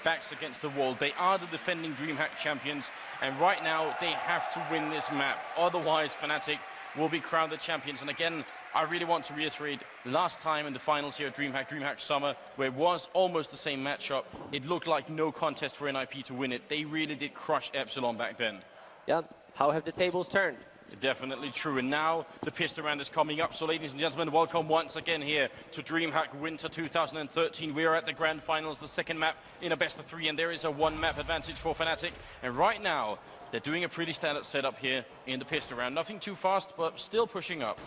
backs against the wall. They are the defending DreamHack champions, and right now they have to win this map. Otherwise, Fnatic will be crowned the champions. And again, I really want to reiterate, last time in the finals here at DreamHack Summer, where it was almost the same matchup, it looked like no contest for NIP to win it. They really did crush Epsilon back then. Yeah, how have the tables turned? Definitely true, and now the pistol round is coming up. So ladies and gentlemen, welcome once again here to DreamHack Winter 2013. We are at the grand finals, the second map in a best of 3, and there is a 1 map advantage for Fnatic. And right now, they're doing a pretty standard setup here in the pistol round. Nothing too fast, but still pushing up.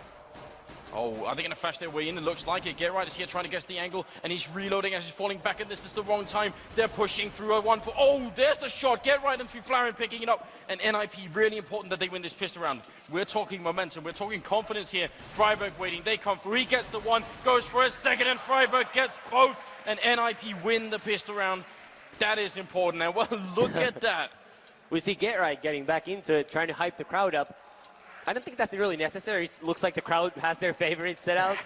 Oh, are they going to flash their way in? It looks like it. Get Right is here trying to guess the angle, and he's reloading as he's falling back, and this is the wrong time. They're pushing through a 1-4. Oh, there's the shot. Get Right and Flarin picking it up. And NIP, really important that they win this pistol round. We're talking momentum. We're talking confidence here. Freiburg waiting. They come through. He gets the 1, goes for a second, and Freiburg gets both. And NIP win the pistol round. That is important. And well, look at that. We see Get Right getting back into it, trying to hype the crowd up. I don't think that's really necessary. It looks like the crowd has their favorite set out.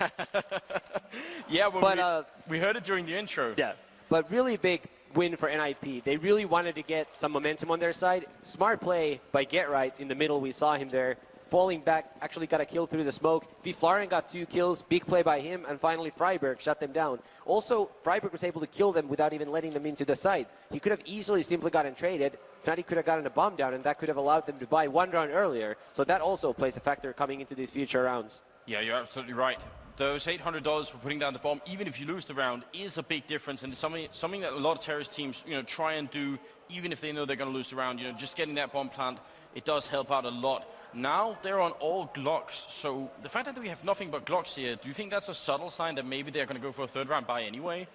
Yeah, well, we heard it during the intro. Yeah, but really big win for NIP. They really wanted to get some momentum on their side. Smart play by Get Right in the middle. We saw him there. Falling back, actually got a kill through the smoke. Flarin got 2 kills, big play by him, and finally Freiburg shut them down. Also, Freiburg was able to kill them without even letting them into the site. He could have easily simply gotten traded. Fnatic could have gotten a bomb down, and that could have allowed them to buy 1 round earlier. So that also plays a factor coming into these future rounds. Yeah, you're absolutely right. Those $800 for putting down the bomb, even if you lose the round, is a big difference, and it's something that a lot of terrorist teams, try and do, even if they know they're going to lose the round. Just getting that bomb plant, it does help out a lot. Now they're on all Glocks, so the fact that we have nothing but Glocks here, do you think that's a subtle sign that maybe they're going to go for a 3rd round buy anyway?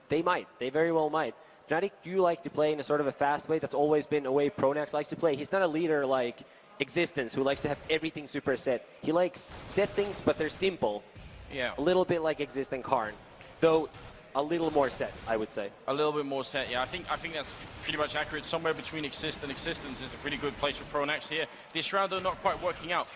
They might. They very well might. Fnatic do like to play in a sort of a fast way. That's always been a way Pronax likes to play. He's not a leader like Existence, who likes to have everything super set. He likes set things, but they're simple. Yeah. A little bit like Exist and Karn, though a little more set, I would say. A little bit more set, yeah. I think that's pretty much accurate. Somewhere between Exist and Existence is a pretty good place for Pronax here. This round, though, not quite working out.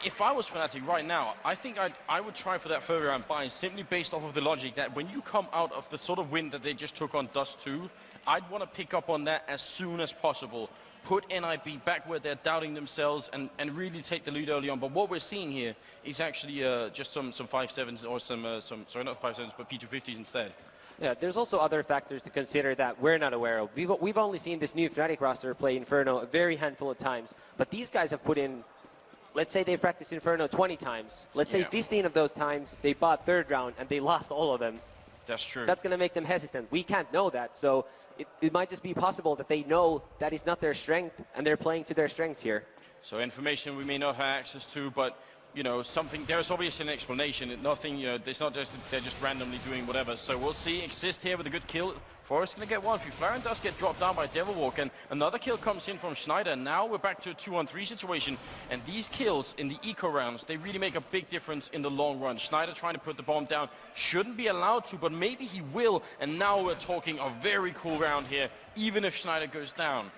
If I was Fnatic right now, I think I would try for that 3rd round buy simply based off of the logic that when you come out of the sort of win that they just took on Dust 2, I'd want to pick up on that as soon as possible. Put NIP back where they're doubting themselves and really take the lead early on. But what we're seeing here is actually just some 5.7s or sorry, not 5.7s, but P250s instead. Yeah, there's also other factors to consider that we're not aware of. We've only seen this new Fnatic roster play Inferno a very handful of times, but these guys have put in, let's say they've practiced Inferno 20 times. Let's say 15 of those times they bought 3rd round and they lost all of them. That's true. That's going to make them hesitant. We can't know that, so it might just be possible that they know that is not their strength and they're playing to their strengths here. So information we may not have access to, but there's obviously an explanation. Nothing, it's not just they're just randomly doing whatever. So we'll see. Exist here with a good kill. Forrest going to get 1. Flarin does get dropped down by Devilwalk, and another kill comes in from Schneider. Now we're back to a 2-on-3 situation, and these kills in the eco rounds, they really make a big difference in the long run. Schneider trying to put the bomb down, shouldn't be allowed to, but maybe he will, and now we're talking a very cool round here, even if Schneider goes down.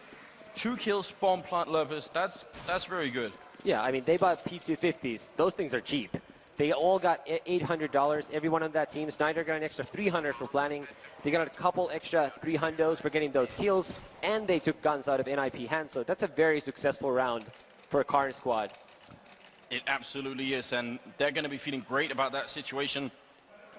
2 kills, bomb plant lovers, that's very good. Yeah, I mean, they bought P250s. Those things are cheap. They all got $800, everyone on that team. Schneider got an extra $300 for planning. They got a couple extra $300s for getting those kills, and they took guns out of NIP hands. So that's a very successful round for a Karn squad. It absolutely is, and they're going to be feeling great about that situation.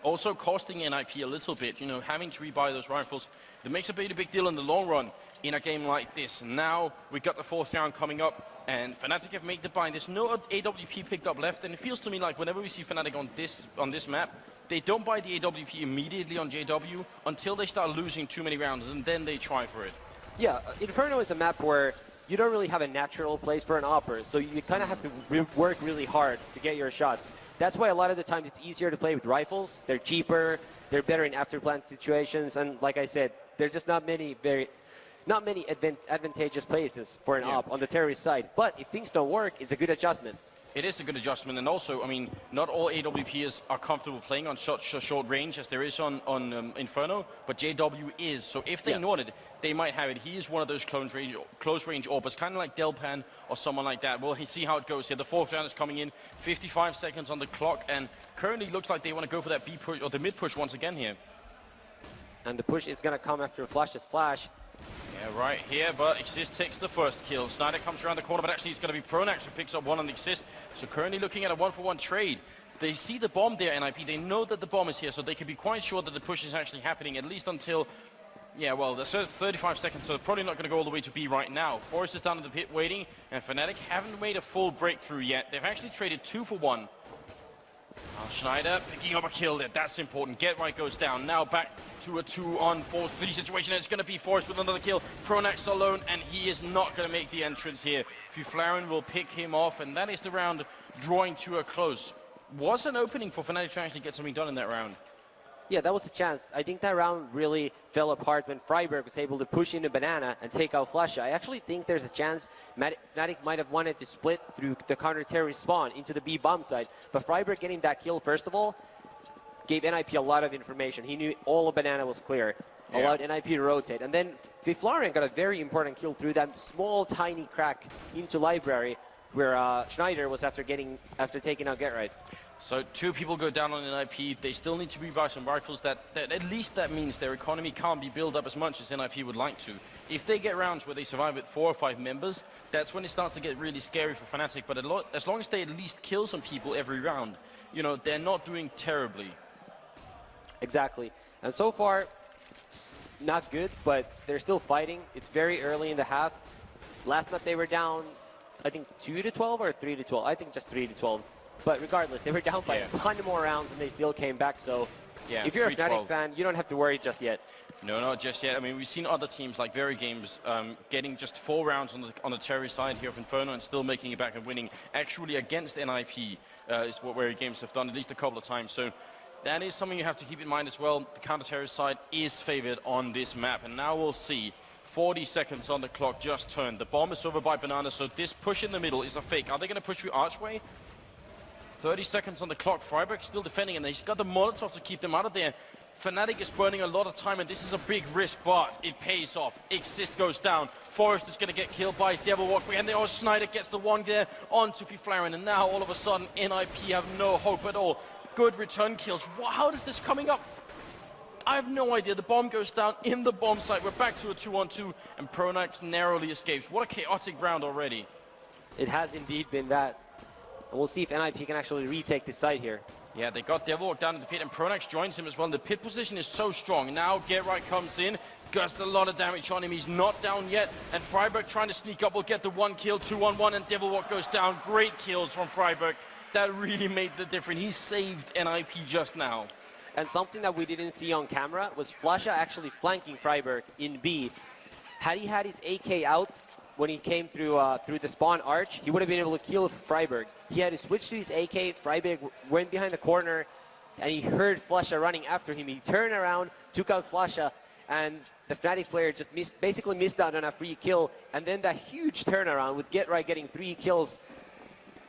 Also costing NIP a little bit, having to rebuy those rifles. That makes a pretty big deal in the long run in a game like this. Now we've got the 4th round coming up, and Fnatic have made the buy. There's no AWP picked up left, and it feels to me like whenever we see Fnatic on this map, they don't buy the AWP immediately on JW until they start losing too many rounds, and then they try for it. Yeah, Inferno is a map where you don't really have a natural place for an opera, so you kind of have to work really hard to get your shots. That's why a lot of the times it's easier to play with rifles. They're cheaper, they're better in afterplant situations, and like I said, there's just not many advantageous places for an op on the terrorist side. But if things don't work, it's a good adjustment. It is a good adjustment, and also, I mean, not all AWPs are comfortable playing on short range as there is on Inferno, but JW is. So if they know it, they might have it. He is one of those close range AWPs, kind of like Delpan or someone like that. We'll see how it goes here. The 4th round is coming in, 55 seconds on the clock, and currently looks like they want to go for that B push or the mid push once again here. And the push is going to come after Flash's flash. Yeah, right here, but Exist takes the first kill. Snyder comes around the corner, but actually it's going to be Pronax who picks up one on Exist. So currently looking at a 1-for-1 trade. They see the bomb there, NIP. They know that the bomb is here, so they can be quite sure that the push is actually happening, at least until, yeah, well, there's 35 seconds, so they're probably not going to go all the way to B right now. Forest is down in the pit waiting, and Fnatic haven't made a full breakthrough yet. They've actually traded 2-for-1. Schneider picking up a kill there. That's important. Get Right goes down. Now back to a 2-on-4-3 situation. It's going to be Forrest with another kill. Pronax alone, and he is not going to make the entrance here. Flaren will pick him off, and that is the round drawing to a close. Was an opening for Fnatic to actually get something done in that round. Yeah, that was a chance. I think that round really fell apart when Freiburg was able to push into Banana and take out Flasha. I actually think there's a chance Fnatic might have wanted to split through the counter-terrorist spawn into the B bomb side. But Freiburg getting that kill, first of all, gave NIP a lot of information. He knew all of Banana was clear. Yeah. Allowed NIP to rotate. And then Flaren got a very important kill through that small, tiny crack into Library where Schneider was after taking out Get Right. So 2 people go down on NIP. They still need to rebuy some rifles. That at least that means their economy can't be built up as much as NIP would like to. If they get rounds where they survive with 4 or 5 members, that's when it starts to get really scary for Fnatic. But as long as they at least kill some people every round, you know, they're not doing terribly. Exactly. And so far, it's not good, but they're still fighting. It's very early in the half. Last night they were down, I think 2-12 or 3-12. I think just 3-12. But regardless, they were down by a ton more rounds and they still came back. So yeah, if you're a Fnatic fan, you don't have to worry just yet. No, not just yet. I mean, we've seen other teams like Very Games getting just 4 rounds on the Terry side here of Inferno and still making it back and winning. Actually against NIP is what Very Games have done at least a couple of times. So that is something you have to keep in mind as well. The counter-terrorist side is favored on this map. And now we'll see. 40 seconds on the clock just turned. The bomb is over by Banana, so this push in the middle is a fake. Are they going to push through Archway? 30 seconds on the clock. Freiburg still defending, and he's got the Molotov to keep them out of there. Fnatic is burning a lot of time, and this is a big risk, but it pays off. Exist goes down. Forrest is going to get killed by Devil Walk, and then Schneider gets the one there onto Flaren, and now all of a sudden NIP have no hope at all. Good return kills. How is this coming up? I have no idea. The bomb goes down in the bomb site. We're back to a 2-on-2, and Pronax narrowly escapes. What a chaotic round already. It has indeed been that. And we'll see if NIP can actually retake this site here. Yeah, they got Devil Walk down in the pit, and Pronax joins him as well. The pit position is so strong. Now Get Right comes in, does a lot of damage on him. He's not down yet, and Freiburg trying to sneak up will get the 1 kill, 2-on-1, and Devil Walk goes down. Great kills from Freiburg. That really made the difference. He saved NIP just now. And something that we didn't see on camera was Flasha actually flanking Freiburg in B. Had he had his AK out when he came through the spawn arch, he would have been able to kill Freiburg. He had to switch to his AK. Freiburg went behind the corner, and he heard Flasha running after him. He turned around, took out Flasha, and the Fnatic player just basically missed out on a free kill. And then that huge turnaround with Get Right getting 3 kills.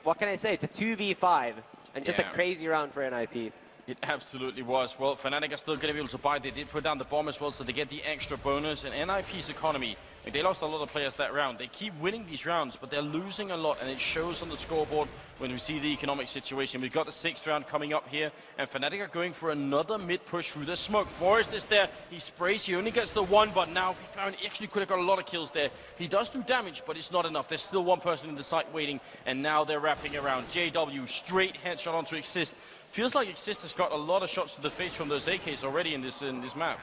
What can I say? It's a 2v5, and just a crazy round for NIP. It absolutely was. Well, Fnatic are still going to be able to buy. They did put down the bomb as well, so they get the extra bonus. And NIP's economy, they lost a lot of players that round. They keep winning these rounds, but they're losing a lot, and it shows on the scoreboard when we see the economic situation. We've got the 6th round coming up here, and Fnatic are going for another mid-push through the smoke. Forrest is there. He sprays. He only gets the 1, but now he actually could have got a lot of kills there. He does do damage, but it's not enough. There's still 1 person in the site waiting, and now they're wrapping around. JW, straight headshot onto Exist. Feels like Exist has got a lot of shots to the face from those AKs already in this map.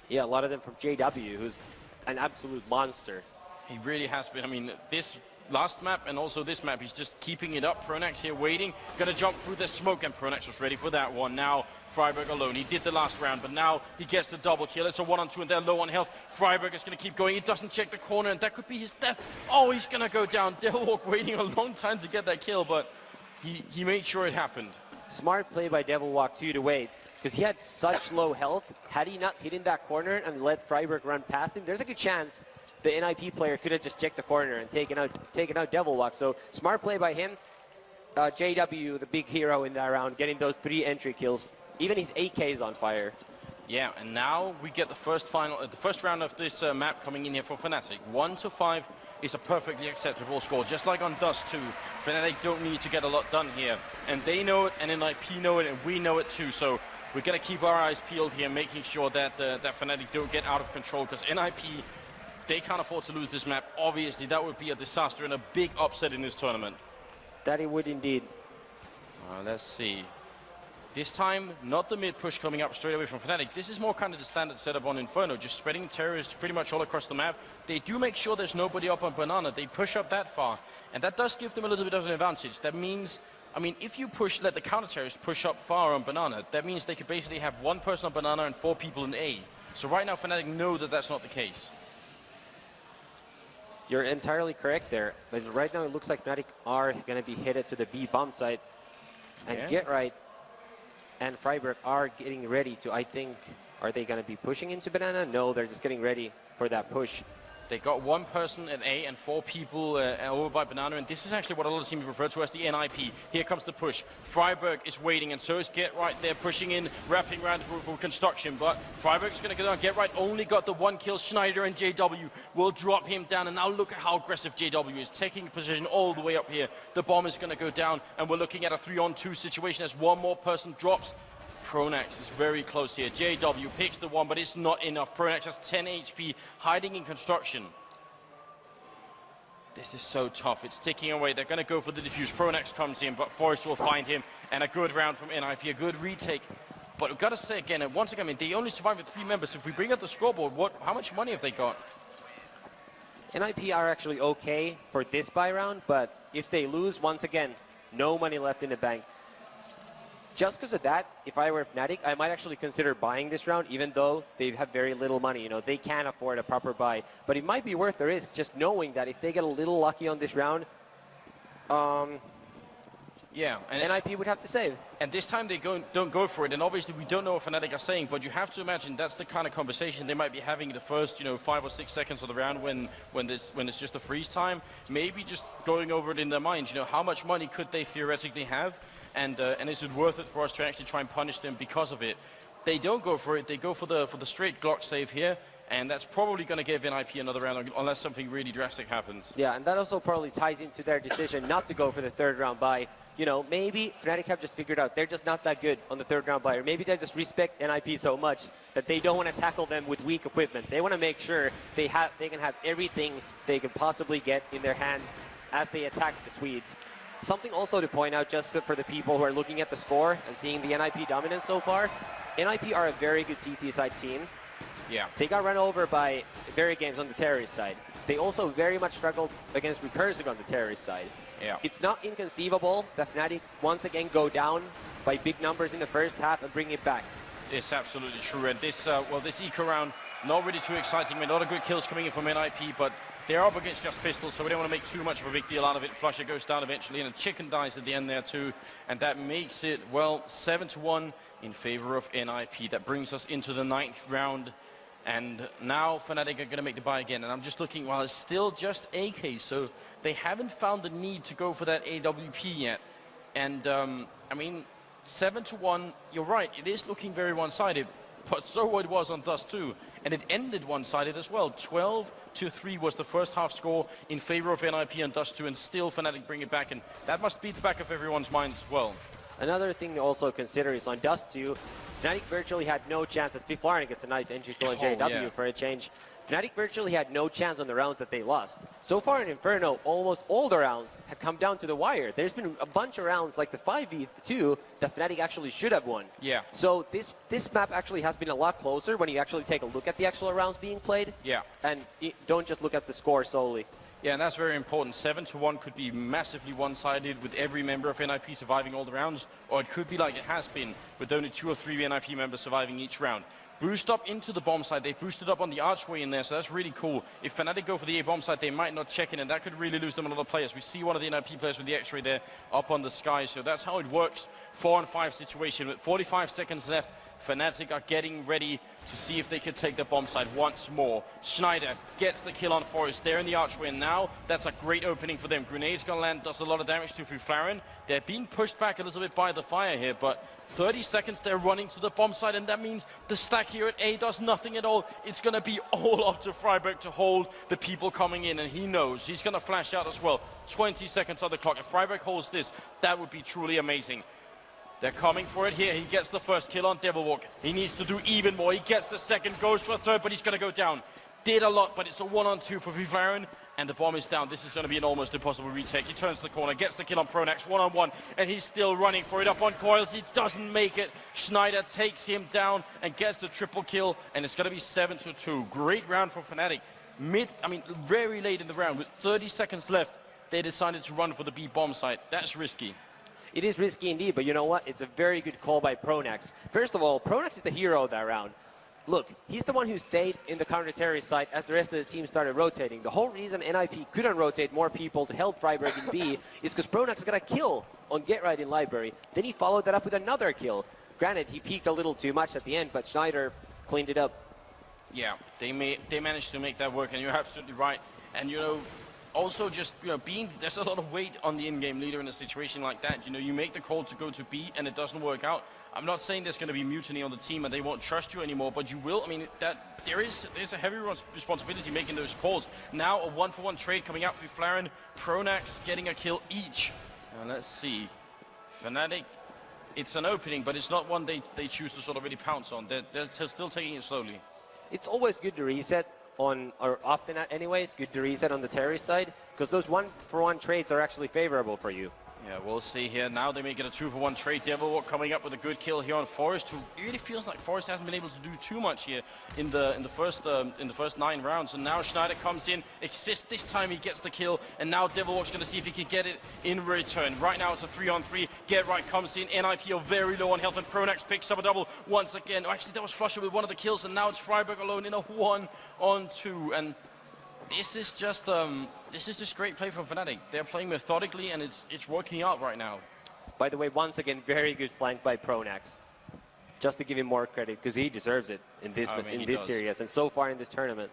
Yeah, a lot of them from JW, who's an absolute monster. He really has been. I mean, this last map and also this map, he's just keeping it up. Pronax here waiting, gonna jump through the smoke, and Pronax was ready for that one. Now Freiburg alone. He did the last round, but now he gets the double kill. It's a 1-on-2, and they're low on health. Freiburg is gonna keep going. He doesn't check the corner, and that could be his death. Oh, he's gonna go down. Devil Walk waiting a long time to get that kill, but he made sure it happened. Smart play by Devil Walk 2 to wait, because he had such low health. Had he not hit in that corner and let Freiburg run past him, there's a good chance the NIP player could have just checked the corner and taken out Devil Walk. So smart play by him. JW, the big hero in that round, getting those 3 entry kills. Even his AK is on fire. Yeah, and now we get the first round of this map coming in here for Fnatic. 1-5 is a perfectly acceptable score, just like on Dust 2. Fnatic don't need to get a lot done here, and they know it, and NIP know it, and we know it too. So we're going to keep our eyes peeled here, making sure that that Fnatic don't get out of control, because NIP, they can't afford to lose this map. Obviously, that would be a disaster and a big upset in this tournament. That it would indeed. Let's see. This time, not the mid push coming up straight away from Fnatic. This is more kind of the standard setup on Inferno, just spreading terrorists pretty much all across the map. They do make sure there's nobody up on Banana. They push up that far, and that does give them a little bit of an advantage. That means, I mean, if you let the counter terrorists push up far on Banana, that means they could basically have one person on Banana and 4 people in A. So right now, Fnatic know that that's not the case. You're entirely correct there, but right now it looks like Fnatic are going to be headed to the B bomb site, and Get Right and Freiburg are getting ready to, I think, are they going to be pushing into Banana? No, they're just getting ready for that push. They got 1 person at A and 4 people over by Banana, and this is actually what a lot of teams refer to as the NIP. Here comes the push. Freiburg is waiting, and so is Get Right. They're pushing in, wrapping around for construction, but Freiburg's going to go down. Get Right only got the 1 kill. Schneider and JW will drop him down, and now look at how aggressive JW is, taking position all the way up here. The bomb is going to go down, and we're looking at a 3-on-2 situation as 1 more person drops. Pronax is very close here. JW picks the 1, but it's not enough. Pronax has 10 HP, hiding in construction. This is so tough. It's ticking away. They're going to go for the defuse. Pronax comes in, but Forrest will find him, and a good round from NIP, a good retake. But we've got to say again, and once again, I mean, they only survived with 3 members. If we bring up the scoreboard, how much money have they got? NIP are actually okay for this buy round, but if they lose, once again, no money left in the bank. Just because of that, if I were Fnatic, I might actually consider buying this round, even though they have very little money. You know, they can't afford a proper buy. But it might be worth the risk, just knowing that if they get a little lucky on this round, yeah, and NIP would have to save. And this time they don't go for it. And obviously we don't know what Fnatic are saying, but you have to imagine that's the kind of conversation they might be having in the first, 5 or 6 seconds of the round when it's just a freeze time. Maybe just going over it in their minds. How much money could they theoretically have, and is it worth it for us to actually try and punish them because of it? They don't go for it. They go for the straight Glock save here. And that's probably going to give NIP another round unless something really drastic happens. Yeah, and that also probably ties into their decision not to go for the 3rd round buy. Maybe Fnatic have just figured out they're just not that good on the 3rd round buy, or maybe they just respect NIP so much that they don't want to tackle them with weak equipment. They want to make sure they can have everything they can possibly get in their hands as they attack the Swedes. Something also to point out, just for the people who are looking at the score and seeing the NIP dominance so far, NIP are a very good CT side team. Yeah. They got run over by Very Games on the terrorist side. They also very much struggled against Recursive on the terrorist side. Yeah. It's not inconceivable that Fnatic once again go down by big numbers in the first half and bring it back. It's absolutely true. And this eco round, not really too exciting. I mean, a lot of good kills coming in from NIP, but they're up against just pistols, so we don't want to make too much of a big deal out of it. Flusher goes down eventually, and a chicken dies at the end there too. And that makes it, 7-1 in favor of NIP. That brings us into the 9th round. And now Fnatic are going to make the buy again. And I'm just looking, it's still just AK, so they haven't found the need to go for that AWP yet. And, 7-1, you're right, it is looking very one-sided, but so it was on Dust 2. And it ended one-sided as well. 12-3 was the first half score in favor of NIP and Dust 2, and still Fnatic bring it back. And that must be the back of everyone's minds as well. Another thing to also consider is on Dust 2, Fnatic virtually had no chance, as Fiflaren gets a nice entry kill on JW for a change. Fnatic virtually had no chance on the rounds that they lost. So far in Inferno, almost all the rounds have come down to the wire. There's been a bunch of rounds, like the 5v2, that Fnatic actually should have won. Yeah. So this map actually has been a lot closer when you actually take a look at the actual rounds being played. Yeah. And don't just look at the score solely. Yeah, and that's very important. 7-1 could be massively one-sided with every member of NIP surviving all the rounds, or it could be like it has been with only 2 or 3 NIP members surviving each round. Boost up into the bomb side. They boosted up on the archway in there, so that's really cool. If Fnatic go for the A bomb side, they might not check in, and that could really lose them a lot of players. We see one of the NIP players with the X-ray there up on the sky, so that's how it works. 4-on-5 situation with 45 seconds left. Fnatic are getting ready to see if they can take the bomb side once more. Schneider gets the kill on Forrest. They're in the archway, and now that's a great opening for them. Grenade's gonna land, does a lot of damage to Fiflaren. They're being pushed back a little bit by the fire here, but 30 seconds they're running to the bomb side, and that means the stack here at A does nothing at all. It's gonna be all up to Freiburg to hold the people coming in, and he knows he's gonna flash out as well. 20 seconds on the clock. If Freiburg holds this, that would be truly amazing. They're coming for it here. He gets the first kill on Devilwalk. He needs to do even more. He gets the second, goes for a third, but he's going to go down. Did a lot, but it's a 1-on-2 for Flareon, and the bomb is down. This is going to be an almost impossible retake. He turns the corner, gets the kill on Pronax, 1-on-1, and he's still running for it up on Coils. He doesn't make it. Schneider takes him down and gets the triple kill, and it's going to be 7-2. Great round for Fnatic. Very late in the round, with 30 seconds left, they decided to run for the B bomb site. That's risky. It is risky indeed, but you know what? It's a very good call by Pronax. First of all, Pronax is the hero of that round. Look, he's the one who stayed in the counter-terrorist site as the rest of the team started rotating. The whole reason NIP couldn't rotate more people to help Freiburg in B is because Pronax got a kill on Get Right in Library. Then he followed that up with another kill. Granted, he peaked a little too much at the end, but Schneider cleaned it up. Yeah, they managed to make that work, and you're absolutely right. And, also just, there's a lot of weight on the in-game leader in a situation like that. You make the call to go to B and it doesn't work out. I'm not saying there's going to be mutiny on the team and they won't trust you anymore, but you will. There's a heavy responsibility making those calls. Now a 1-for-1 trade coming out for Flareon, Pronax getting a kill each. Now let's see. Fnatic, it's an opening, but it's not one they choose to sort of really pounce on. They're still taking it slowly. It's always good to reset on, or often anyways, good to reset on the terrorist side, because those 1-for-1 trades are actually favorable for you. Yeah, we'll see here. Now they make it a 2-for-1 trade. Devilwalk coming up with a good kill here on Forest, who really feels like Forest hasn't been able to do too much here in the first 9 rounds. And now Schneider comes in, assists. This time he gets the kill, and now Devilwalk's going to see if he can get it in return. Right now it's a 3-on-3. Get Right comes in. NIP are very low on health, and Pronax picks up a double once again. Actually, that was Flusher with one of the kills, and now it's Freiburg alone in a 1-on-2. And this is just great play from Fnatic. They're playing methodically, and it's working out right now. By the way, once again, very good flank by Pronax. Just to give him more credit, because he deserves it in this series and so far in this tournament.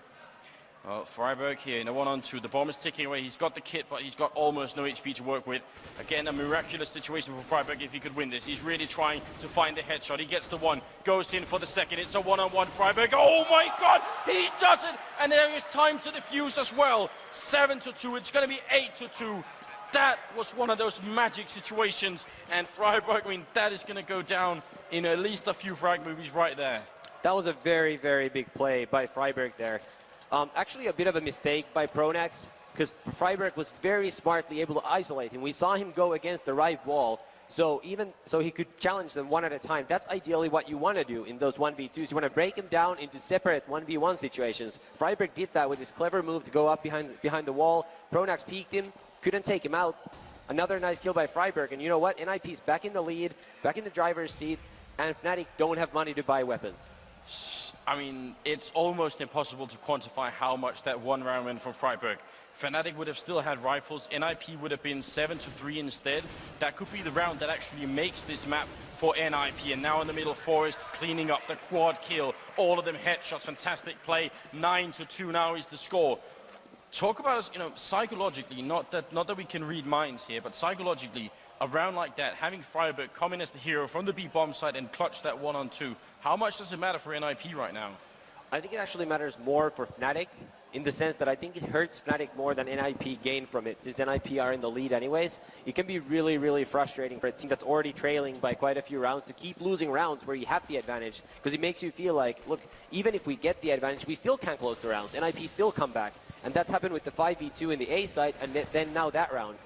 Well, Freiburg here in a 1-on-2. The bomb is ticking away. He's got the kit, but he's got almost no HP to work with. Again, a miraculous situation for Freiburg if he could win this. He's really trying to find the headshot. He gets the one, goes in for the second. It's a 1-on-1 Freiburg. Oh my God, he does it! And there is time to defuse as well. 7-2. It's going to be 8-2. That was one of those magic situations. And Freiburg, that is going to go down in at least a few frag movies right there. That was a very, very big play by Freiburg there. Actually a bit of a mistake by Pronax, because Freiburg was very smartly able to isolate him. We saw him go against the right wall, so he could challenge them one at a time. That's ideally what you want to do in those 1v2s. You want to break him down into separate 1v1 situations. Freiburg did that with his clever move to go up behind the wall. Pronax peeked him, couldn't take him out. Another nice kill by Freiburg, and you know what? NIP's back in the lead, back in the driver's seat, and Fnatic don't have money to buy weapons. It's almost impossible to quantify how much that one round went from Freiburg. Fnatic would have still had rifles. NIP would have been 7-3 instead. That could be the round that actually makes this map for NIP. And now in the middle, Forest cleaning up the quad kill. All of them headshots, fantastic play. 9-2 now is the score. Talk about, psychologically, not that we can read minds here, but psychologically, a round like that, having Freiburg come in as the hero from the B bomb side and clutch that 1-on-2, how much does it matter for NIP right now? I think it actually matters more for Fnatic, in the sense that I think it hurts Fnatic more than NIP gain from it. Since NIP are in the lead anyways, it can be really, really frustrating for a team that's already trailing by quite a few rounds to keep losing rounds where you have the advantage, because it makes you feel like, look, even if we get the advantage, we still can't close the rounds. NIP still come back. And that's happened with the 5v2 in the A side, and then now that round.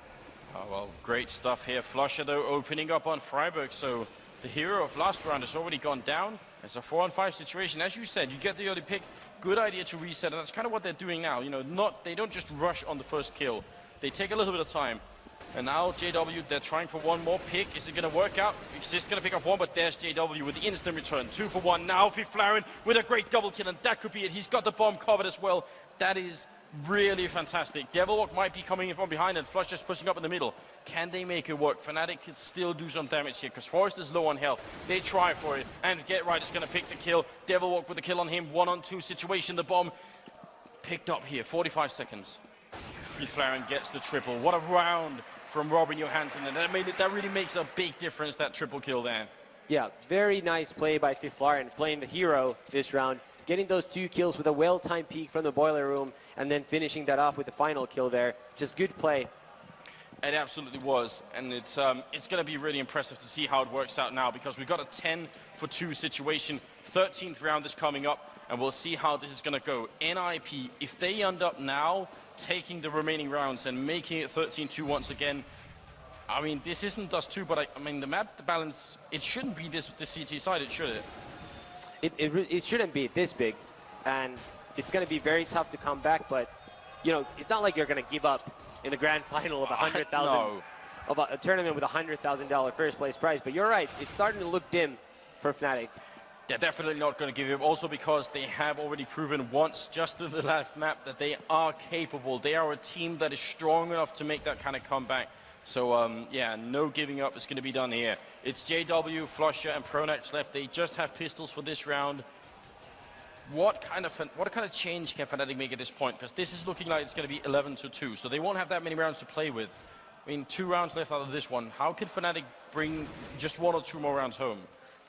Oh, well, great stuff here. Flusher, though, opening up on Freiburg. So the hero of last round has already gone down. It's a 4-on-5 situation. As you said, you get the early pick. Good idea to reset, and that's kind of what they're doing now. They don't just rush on the first kill. They take a little bit of time. And now JW, they're trying for one more pick. Is it going to work out? Exist going to pick up one, but there's JW with the instant return. 2-for-1 now. Flareon with a great double kill, and that could be it. He's got the bomb covered as well. That is really fantastic. Devilwalk might be coming in from behind, and Flush just pushing up in the middle. Can they make it work? Fnatic could still do some damage here, because Forest is low on health. They try for it, and Get Right is going to pick the kill. Devilwalk with the kill on him. 1-on-2 situation. The bomb picked up here. 45 seconds. Flareon gets the triple. What a round from Robin Johansson, and that really makes a big difference, that triple kill there. Yeah, very nice play by Flareon, playing the hero this round. Getting those 2 kills with a well-timed peek from the boiler room, and then finishing that off with the final kill there. Just good play. It absolutely was, and it's going to be really impressive to see how it works out now, because we've got a 10-for-2 situation. 13th round is coming up, and we'll see how this is going to go. NIP, if they end up now taking the remaining rounds and making it 13-2 once again, I mean, this isn't Dust 2, but I mean, the map, the balance, it shouldn't be this CT side, should it? It shouldn't be this big, and it's going to be very tough to come back, but, you know, it's not like you're going to give up in the grand final of No. of a tournament with $100,000 first place prize. But you're right, it's starting to look dim for Fnatic. They're definitely not going to give up, also because they have already proven once, just in the last map, that they are capable. They are a team that is strong enough to make that kind of comeback. So, yeah, no giving up is going to be done here. It's JW, Flusher, and Pronax left. They just have pistols for this round. What kind of change can Fnatic make at this point? Because this is looking like it's going to be 11-2, so they won't have that many rounds to play with. I mean, 2 rounds left out of this one. How can Fnatic bring just 1 or 2 more rounds home?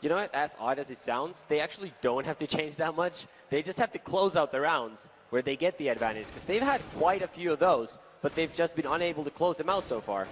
You know what, as odd as it sounds, they actually don't have to change that much. They just have to close out the rounds where they get the advantage, because they've had quite a few of those, but they've just been unable to close them out so far.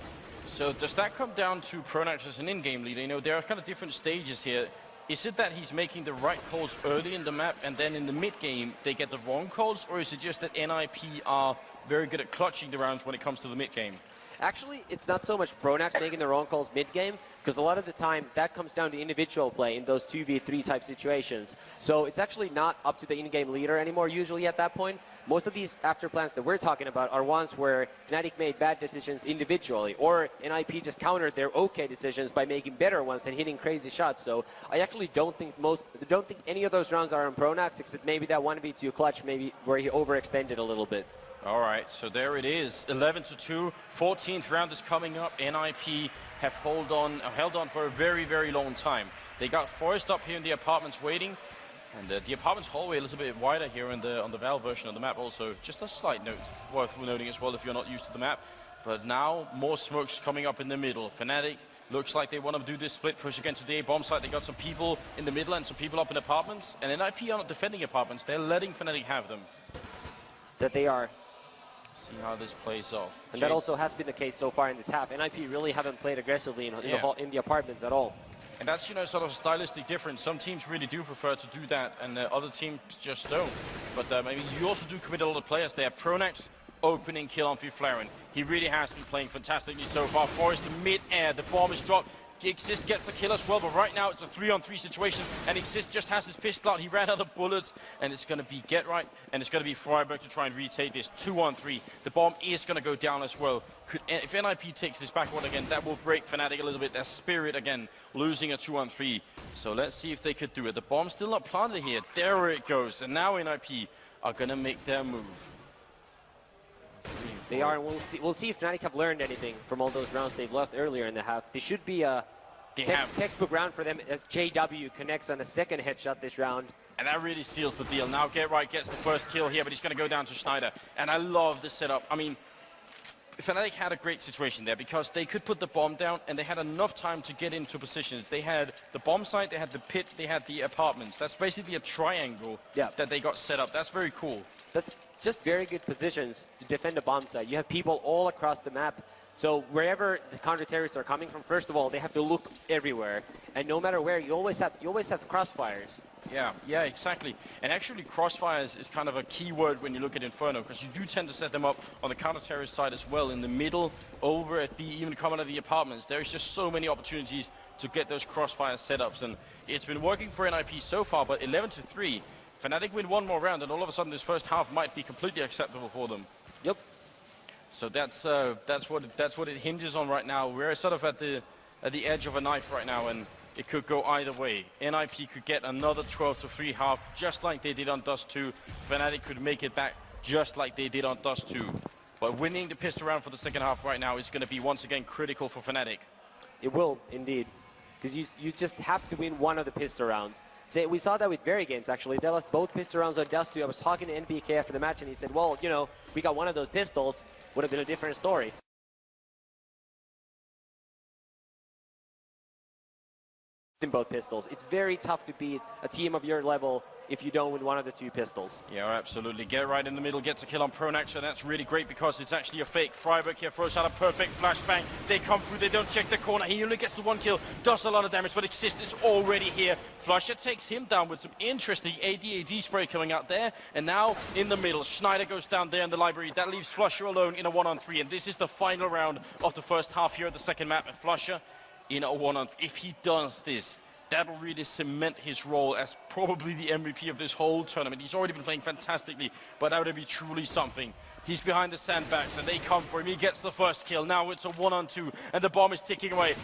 So does that come down to Pronax as an in-game leader? You know, there are kind of different stages here. Is it that he's making the right calls early in the map, and then in the mid-game they get the wrong calls, or is it just that NIP are very good at clutching the rounds when it comes to the mid-game? Actually, it's not so much Pronax making the wrong calls mid-game, because a lot of the time that comes down to individual play in those 2v3 type situations. So it's actually not up to the in-game leader anymore usually at that point. Most of these after plans that we're talking about are ones where Fnatic made bad decisions individually, or NIP just countered their okay decisions by making better ones and hitting crazy shots. So I actually don't think any of those rounds are on Pronax, except maybe that 1v2 clutch, maybe where he overextended a little bit. All right, so there it is, 11-2. 14th round is coming up. NIP have held on for a very, very long time. They got Forest up here in the apartments waiting, and the apartments hallway a little bit wider here on the Valve version of the map also. Just a slight note, worth noting as well if you're not used to the map. But now more smokes coming up in the middle. Fnatic looks like they want to do this split push against the A bomb site. They got some people in the middle and some people up in apartments, and NIP are not defending apartments. They're letting Fnatic have them. That they are. See how this plays off. And that also has been the case so far in this half. NIP really haven't played aggressively in the apartments at all. And that's, you know, sort of a stylistic difference. Some teams really do prefer to do that, and other teams just don't. But I mean, you also do commit a lot of players there. Pronax, opening kill on Flaren. He really has been playing fantastically so far. Forest in mid-air, the bomb is dropped. Exist gets the kill as well, but right now it's a 3-on-3 situation, and Exist just has his pistol out. He ran out of bullets, and it's going to be Get Right, and it's going to be Freiburg to try and retake this 2-on-3. The bomb is going to go down as well. If NIP takes this backward again, that will break Fnatic a little bit. Their spirit again, losing a 2-on-3. So let's see if they could do it. The bomb's still not planted here. There it goes, and now NIP are going to make their move. They are, and we'll see if Fnatic have learned anything from all those rounds they've lost earlier in the half. They should be a textbook round for them as JW connects on a second headshot this round. And that really seals the deal. Now Get Right gets the first kill here, but he's going to go down to Schneider. And I love this setup. I mean, Fnatic had a great situation there because they could put the bomb down and they had enough time to get into positions. They had the bomb site, they had the pit, they had the apartments. That's basically a triangle that they got set up. That's very cool. That's just very good positions to defend a bomb site. You have people all across the map. So wherever the counter-terrorists are coming from, first of all, they have to look everywhere. And no matter where, you always have crossfires. Yeah, exactly. And actually, crossfires is kind of a key word when you look at Inferno, because you do tend to set them up on the counter-terrorist side as well, in the middle, over at B, even coming out of the apartments. There's just so many opportunities to get those crossfire setups, and it's been working for NIP so far, but 11-3. Fnatic win one more round, and all of a sudden this first half might be completely acceptable for them. Yep. So that's what it hinges on right now. We're sort of at the edge of a knife right now, and it could go either way. NIP could get another 12-3 half, just like they did on Dust 2. Fnatic could make it back, just like they did on Dust 2. But winning the pistol round for the second half right now is going to be once again critical for Fnatic. It will indeed, because you just have to win one of the pistol rounds. We saw that with Very Games, actually. They lost both pistol rounds on Dust 2. I was talking to NBK after the match, and he said, well, you know, we got one of those pistols. Would have been a different story. in both pistols. It's very tough to beat a team of your level if you don't win one of the two pistols. Yeah, absolutely. Get right in the middle, gets a kill on Pronax, and that's really great because it's actually a fake. Freiburg here throws out a perfect flashbang. They come through, they don't check the corner. He only gets the one kill, does a lot of damage, but Exist is already here. Flusher takes him down with some interesting AD spray coming out there, and now in the middle, Schneider goes down there in the library. That leaves Flusher alone in a 1-on-3, and this is the final round of the first half here at the second map, and Flusher in a 1-on-3. If he does this, that'll really cement his role as probably the MVP of this whole tournament. He's already been playing fantastically, but that would be truly something. He's behind the sandbags, and they come for him. He gets the first kill. Now it's a 1-on-2, and the bomb is ticking away.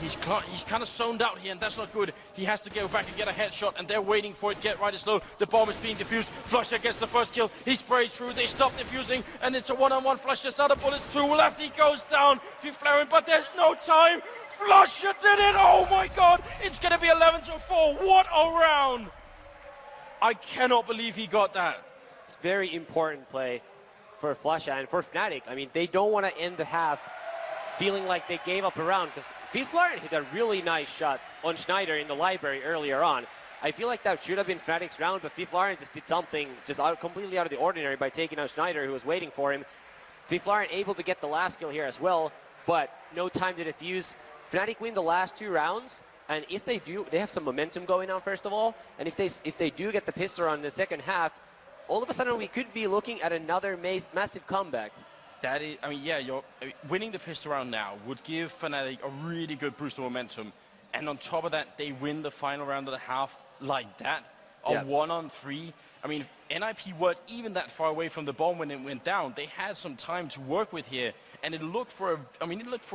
He's kind of zoned out here, and that's not good. He has to go back and get a headshot, and they're waiting for it. Get right is low. The bomb is being defused. Flusher gets the first kill. He sprays through. They stop defusing, and it's a 1-on-1. Flusher's out of bullets. 2 left. He goes down. Flaring, but there's no time. Flusher did it! Oh my god! It's gonna be 11-4. What a round! I cannot believe he got that. It's very important play for Flusher and for Fnatic. I mean, they don't want to end the half feeling like they gave up a round, because Flaring hit a really nice shot on Schneider in the library earlier on. I feel like that should have been Fnatic's round, but Flaring just did something just completely out of the ordinary by taking out Schneider, who was waiting for him. Flaring able to get the last kill here as well, but no time to defuse. Fnatic win the last 2 rounds, and if they do, they have some momentum going on first of all, and if they do get the pistol on the second half, all of a sudden we could be looking at another massive comeback. That is, I mean, yeah, winning the pistol round now would give Fnatic a really good boost of momentum, and on top of that, they win the final round of the half like that, a 1-on-3. I mean, if NIP weren't even that far away from the bomb when it went down. They had some time to work with here, and it looked for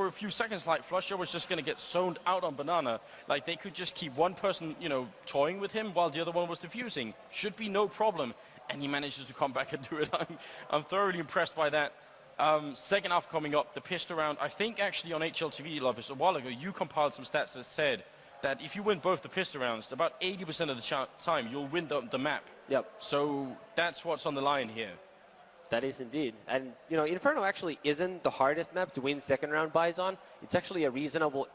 a few seconds like Flusher was just going to get zoned out on Banana. Like they could just keep one person, toying with him while the other one was defusing. Should be no problem, and he manages to come back and do it. I'm thoroughly impressed by that. Second half coming up, the pistol round. I think actually on HLTV, Lopez, a while ago, you compiled some stats that said that if you win both the pistol rounds, about 80% of the time you'll win the map. Yep. So that's what's on the line here. That is indeed. And, Inferno actually isn't the hardest map to win second round buys on. It's actually a reasonably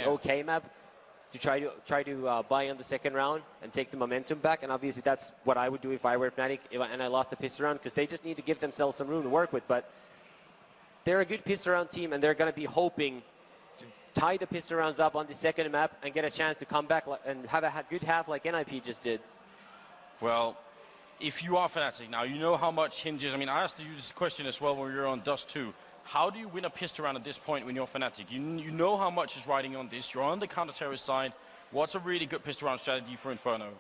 okay map to try to buy on the second round and take the momentum back. And obviously that's what I would do if I were Fnatic and I lost the pistol round, because they just need to give themselves some room to work with. But they're a good pistol round team, and they're going to be hoping to tie the pistol rounds up on the second map and get a chance to come back and have a good half like NIP just did. Well, if you are Fnatic now, you know how much hinges. I mean, I asked you this question as well when we were on Dust 2. How do you win a pistol round at this point when you're Fnatic? You know how much is riding on this. You're on the counter-terrorist side. What's a really good pistol round strategy for Inferno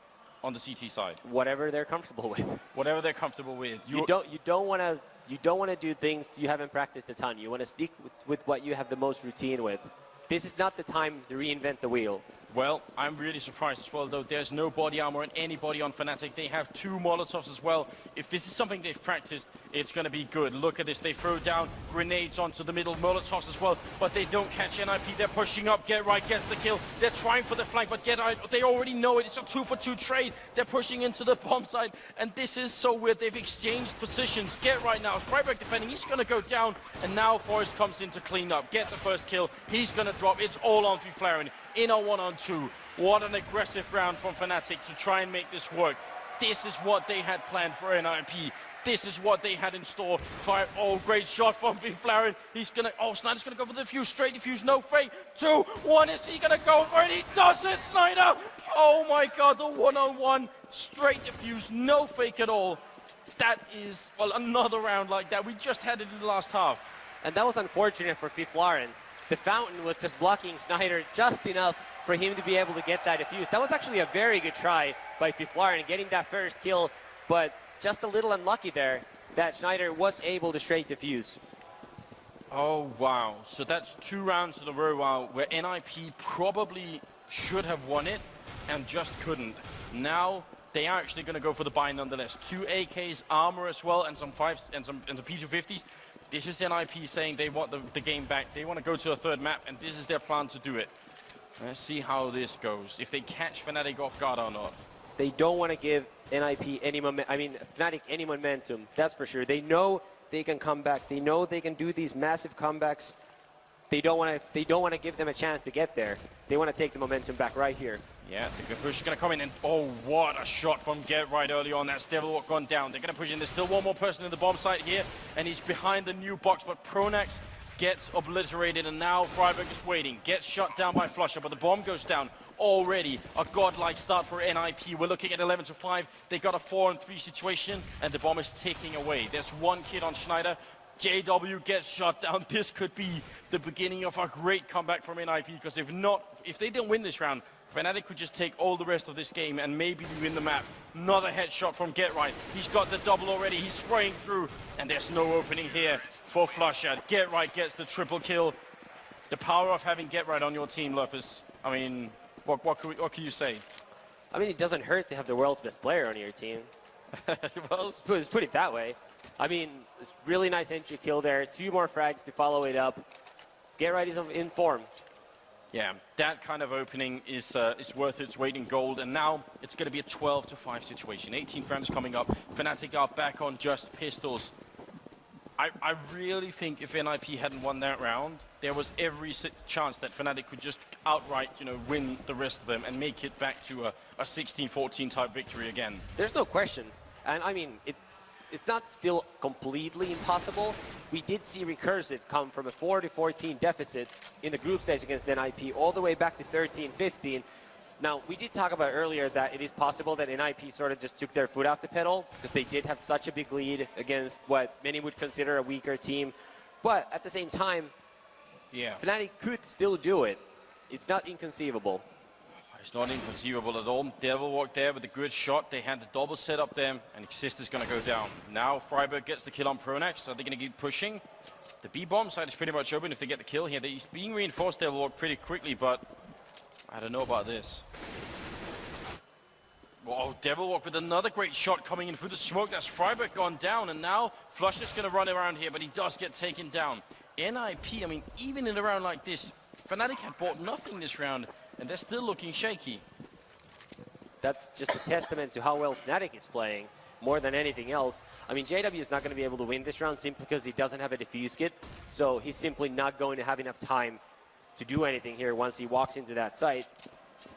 on the CT side? Whatever they're comfortable with. Whatever they're comfortable with. You don't want to do things you haven't practiced a ton. You want to stick with what you have the most routine with. This is not the time to reinvent the wheel. Well, I'm really surprised as well, though. There's no body armor on anybody on Fnatic. They have 2 Molotovs as well. If this is something they've practiced, it's going to be good. Look at this. They throw down grenades onto the middle, Molotovs as well, but they don't catch NIP. They're pushing up. Get right gets the kill. They're trying for the flank, but Get right, they already know it. It's a 2-for-2 trade. They're pushing into the bomb side, and this is so weird. They've exchanged positions. Get right now. Freiburg defending. He's going to go down, and now Forrest comes in to clean up. Get the first kill. He's going to drop. It's all on Flaring. In a 1-on-2. What an aggressive round from Fnatic to try and make this work. This is what they had planned for NIP. This is what they had in store. Fire. Oh, great shot from Flaring. He's going to... Oh, Snyder's going to go for the defuse. Straight defuse. No fake. 2, 1. Is he going to go for it? He does it, Snyder. Oh, my God. The 1-on-1. Straight defuse. No fake at all. That is, well, another round like that. We just had it in the last half. And that was unfortunate for Flaring. The fountain was just blocking Schneider just enough for him to be able to get that defuse. That was actually a very good try by Flaring getting that first kill, but just a little unlucky there that Schneider was able to straight defuse. Oh, wow. So that's 2 rounds in a row where NIP probably should have won it and just couldn't. Now they are actually going to go for the buy nonetheless. 2 AKs, armor as well, and some 5s and some P250s. This is NIP saying they want the game back. They want to go to a third map, and this is their plan to do it. Let's see how this goes, if they catch Fnatic off guard or not. They don't want to give NIP Fnatic any momentum, that's for sure. They know they can come back. They know they can do these massive comebacks they don't want to give them a chance to get there. They want to take the momentum back right here. Yeah, the good push is going to come in, and oh, what a shot from Get Right early on. That's Devil Walk gone down. They're going to push in. There's still one more person in the bomb site here, and he's behind the new box, but Pronax gets obliterated, and now Freiburg is waiting. Gets shut down by Flusher, but the bomb goes down. Already a godlike start for NIP. We're looking at 11-5. They got a 4-on-3 situation, and the bomb is ticking away. There's one kid on Schneider. JW gets shut down. This could be the beginning of a great comeback from NIP, because if they don't win this round, Fnatic could just take all the rest of this game and maybe win the map. Another headshot from Get Right. He's got the double already. He's spraying through, and there's no opening here for Flusher. Get Right gets the triple kill. The power of having Get Right on your team, Lopez. I mean, what can you say? I mean, it doesn't hurt to have the world's best player on your team. Well, let's put it that way. I mean, it's really nice entry kill there. 2 more frags to follow it up. Get Right is in form. Yeah, that kind of opening is worth its weight in gold, and now it's going to be a 12-5 situation. 18 rounds coming up. Fnatic are back on just pistols. I really think if NIP hadn't won that round, there was every chance that Fnatic could just outright, win the rest of them and make it back to a 16-14 type victory again. There's no question. And I mean, it's not still completely impossible. We did see Recursive come from a 4-14 deficit in the group stage against NIP all the way back to 13-15. Now, we did talk about earlier that it is possible that NIP sort of just took their foot off the pedal because they did have such a big lead against what many would consider a weaker team. But at the same time, yeah, Fnatic could still do it. It's not inconceivable. It's not inconceivable at all. Devil Walk there with a good shot. They had the double set up there, and Exist is going to go down. Now Freiburg gets the kill on Pronax, so they're going to keep pushing. The B-bomb side is pretty much open if they get the kill here. He's being reinforced, Devil Walk, pretty quickly, but I don't know about this. Whoa, Devil Walk with another great shot coming in through the smoke. That's Freiburg gone down, and now Flusher's going to run around here, but he does get taken down. NIP, I mean, even in a round like this, Fnatic had bought nothing this round, and they're still looking shaky. That's just a testament to how well Fnatic is playing, more than anything else. I mean, JW is not going to be able to win this round simply because he doesn't have a defuse kit, so he's simply not going to have enough time to do anything here once he walks into that site.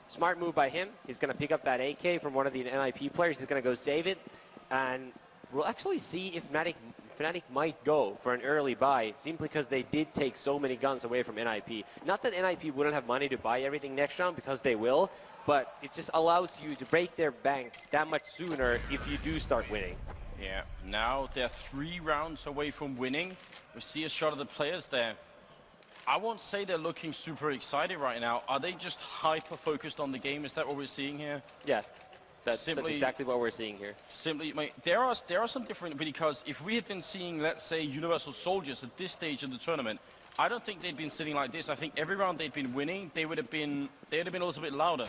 Smart move by him. He's going to pick up that AK from one of the NIP players. He's going to go save it, and we'll actually see if Fnatic might go for an early buy simply because they did take so many guns away from NIP. Not that NIP wouldn't have money to buy everything next round, because they will, but it just allows you to break their bank that much sooner if you do start winning. Yeah, now they're 3 rounds away from winning. We see a shot of the players there. I won't say they're looking super excited right now. Are they just hyper-focused on the game? Is that what we're seeing here? Yeah. That's exactly what we're seeing here. Simply, there are some different, because if we had been seeing, let's say, Universal Soldiers at this stage of the tournament, I don't think they'd been sitting like this. I think every round they'd been winning, they would have been a little bit louder.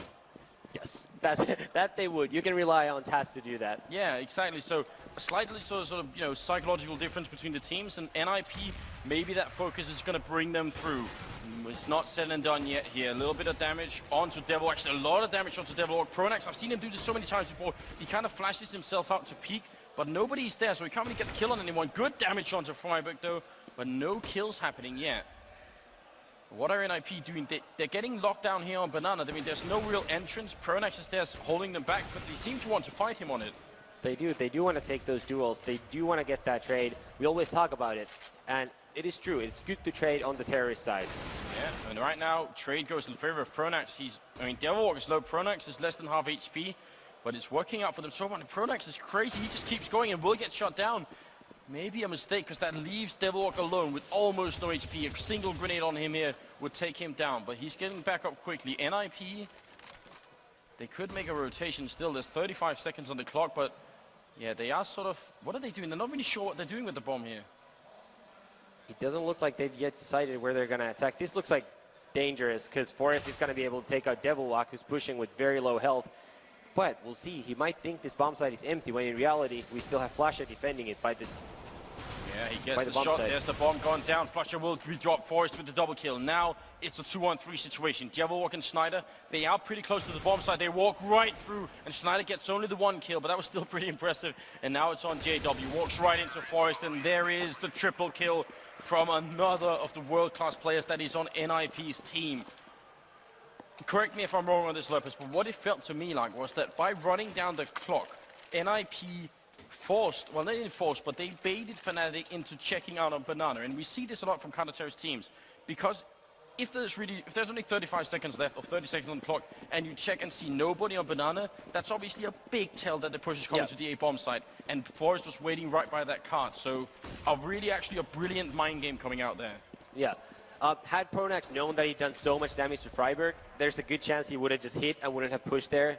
Yes, that they would. You can rely on Taz to do that. Yeah, exactly. So a slightly sort of psychological difference between the teams, and NIP, maybe that focus is going to bring them through. It's not said and done yet here. A little bit of damage onto Devil. Actually, a lot of damage onto Devil. Pronax, I've seen him do this so many times before. He kind of flashes himself out to peek, but nobody's there, so he can't really get the kill on anyone. Good damage onto Freiburg, though, but no kills happening yet. What are NIP doing? They're getting locked down here on Banana. I mean, there's no real entrance. Pronax is there holding them back, but they seem to want to fight him on it. They do. They do want to take those duels. They do want to get that trade. We always talk about it, and it is true. It's good to trade on the terrorist side. Yeah, and right now, trade goes in favor of Pronax. Devil Walk is low. Pronax is less than half HP, but it's working out for them so much. Pronax is crazy. He just keeps going and will get shot down. Maybe a mistake, because that leaves Devil Walk alone with almost no HP. A single grenade on him here would take him down, but he's getting back up quickly. NIP, they could make a rotation still. There's 35 seconds on the clock, but yeah, they are sort of... What are they doing? They're not really sure what they're doing with the bomb here. It doesn't look like they've yet decided where they're going to attack. This looks like dangerous, because Forrest is going to be able to take out Devil Walk, who's pushing with very low health. But we'll see. He might think this bomb site is empty, when in reality, we still have Flasher defending it by the... Yeah, he gets by the bomb shot. site. There's the bomb gone down. Flusher will drop Forrest with the double kill. Now it's a 2-on-3 situation. Devilwalk and Schneider, they are pretty close to the bomb site. They walk right through, and Schneider gets only the one kill, but that was still pretty impressive. And now it's on JW. Walks right into Forrest, and there is the triple kill from another of the world-class players that is on NIP's team. Correct me if I'm wrong on this, Lopez, but what it felt to me like was that by running down the clock, NIP forced, well, they didn't force, but they baited Fnatic into checking out on Banana. And we see this a lot from counter-terrorist teams, because if there's only 35 seconds left or 30 seconds on the clock, and you check and see nobody on Banana, that's obviously a big tell that the push is coming to the A bomb site. And Forrest was waiting right by that cart. So actually a brilliant mind game coming out there. Yeah. Had Pronax known that he'd done so much damage to Freiburg, there's a good chance he would have just hit and wouldn't have pushed there.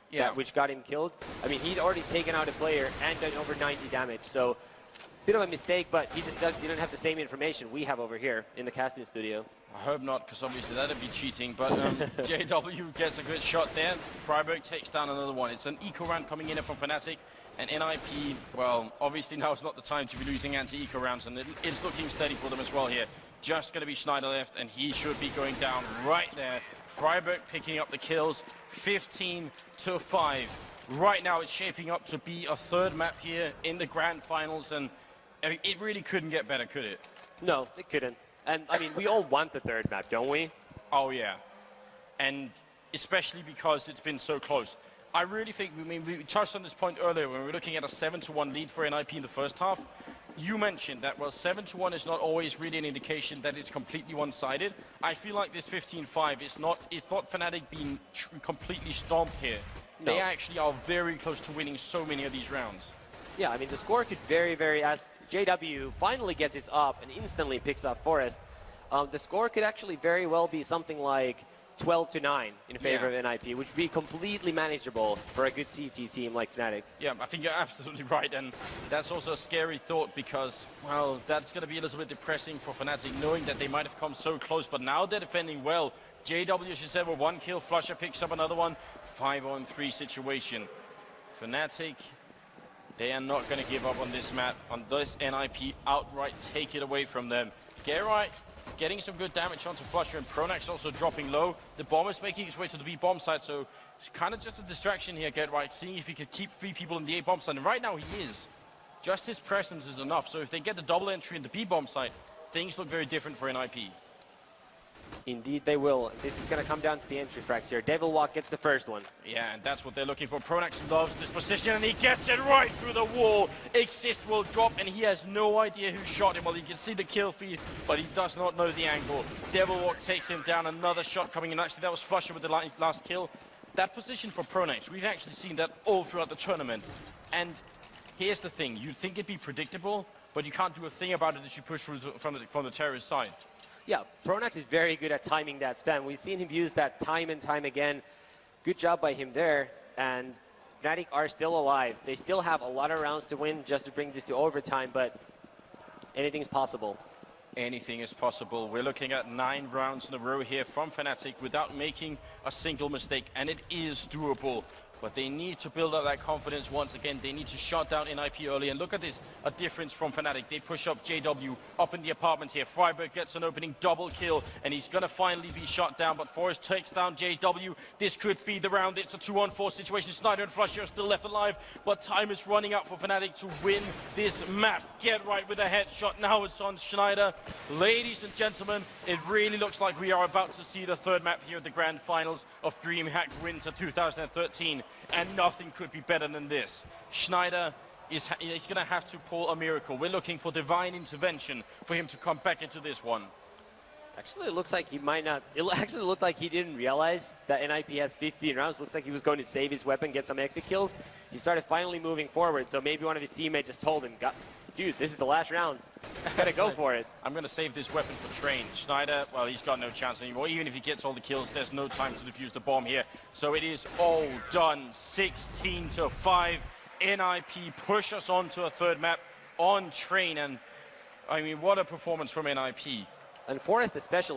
Yeah. Which got him killed. I mean, he'd already taken out a player and done over 90 damage. So, bit of a mistake, but he just didn't have the same information we have over here in the casting studio. I hope not, because obviously that'd be cheating. But JW gets a good shot there. Freiburg takes down another one. It's an eco round coming in from Fnatic. And NIP, well, obviously now is not the time to be losing anti-eco rounds. And it's looking steady for them as well here. Just going to be Schneider left, and he should be going down right there. Freiburg picking up the kills, 15-5. Right now it's shaping up to be a third map here in the grand finals, and I mean, it really couldn't get better, could it? No, it couldn't. And I mean, we all want the third map, don't we? Oh yeah, and especially because it's been so close. I really think, I mean, we touched on this point earlier when we were looking at a 7-1 lead for NIP in the first half. You mentioned that, well, 7-1 is not always really an indication that it's completely one-sided. I feel like this 15-5 is not, it's not Fnatic being completely stomped here. No. They actually are very close to winning so many of these rounds. Yeah, I mean, the score could as JW finally gets his up and instantly picks up Forrest, the score could actually very well be something like 12-9 in favor of NIP, which would be completely manageable for a good CT team like Fnatic. Yeah, I think you're absolutely right, and that's also a scary thought because, well, that's going to be a little bit depressing for Fnatic, knowing that they might have come so close, but now they're defending well. JW, as you said, with one kill, Flusher picks up another one, 5-on-3 situation. Fnatic, they are not going to give up on this map, on this NIP, outright take it away from them. Geralt getting some good damage onto Flusher, and Pronax also dropping low. The bomb is making its way to the B bomb site, so it's kind of just a distraction here, Geralt, seeing if he could keep 3 people in the A bomb site, and right now he is. Just his presence is enough, so if they get the double entry in the B bomb site, things look very different for NIP. Indeed they will. This is going to come down to the entry frags here. Devilwalk gets the first one. Yeah, and that's what they're looking for. Pronax loves this position, and he gets it right through the wall. Exist will drop, and he has no idea who shot him. Well, you can see the kill feed, but he does not know the angle. Devilwalk takes him down. Another shot coming in. Actually, that was Flusher with the last kill. That position for Pronax, we've actually seen that all throughout the tournament. And here's the thing. You'd think it'd be predictable, but you can't do a thing about it as you push through from the terrorist side. Yeah, Pronax is very good at timing that spam. We've seen him use that time and time again. Good job by him there. And Fnatic are still alive. They still have a lot of rounds to win just to bring this to overtime, but anything's possible. Anything is possible. We're looking at 9 rounds in a row here from Fnatic without making a single mistake, and it is doable. But they need to build up that confidence once again. They need to shut down NIP early. And look at this, a difference from Fnatic. They push up JW up in the apartments here. Freiburg gets an opening double kill, and he's going to finally be shot down. But Forrest takes down JW. This could be the round. It's a 2-on-4 situation. Snyder and Flusher are still left alive, but time is running out for Fnatic to win this map. Get right with a headshot. Now it's on Schneider. Ladies and gentlemen, it really looks like we are about to see the third map here at the grand finals of DreamHack Winter 2013. And nothing could be better than this. Schneider is going to have to pull a miracle. We're looking for divine intervention for him to come back into this one. Actually, it looks like he might not. It actually looked like he didn't realize that NIP has 15 rounds. Looks like he was going to save his weapon, get some exit kills. He started finally moving forward, so maybe one of his teammates just told him, dude, this is the last round. Gotta go for it. I'm going to save this weapon for Train. Schneider, well, he's got no chance anymore. Even if he gets all the kills, there's no time to defuse the bomb here. So it is all done. 16-5. NIP push us on to a third map on Train. And, I mean, what a performance from NIP. And Forrest especially.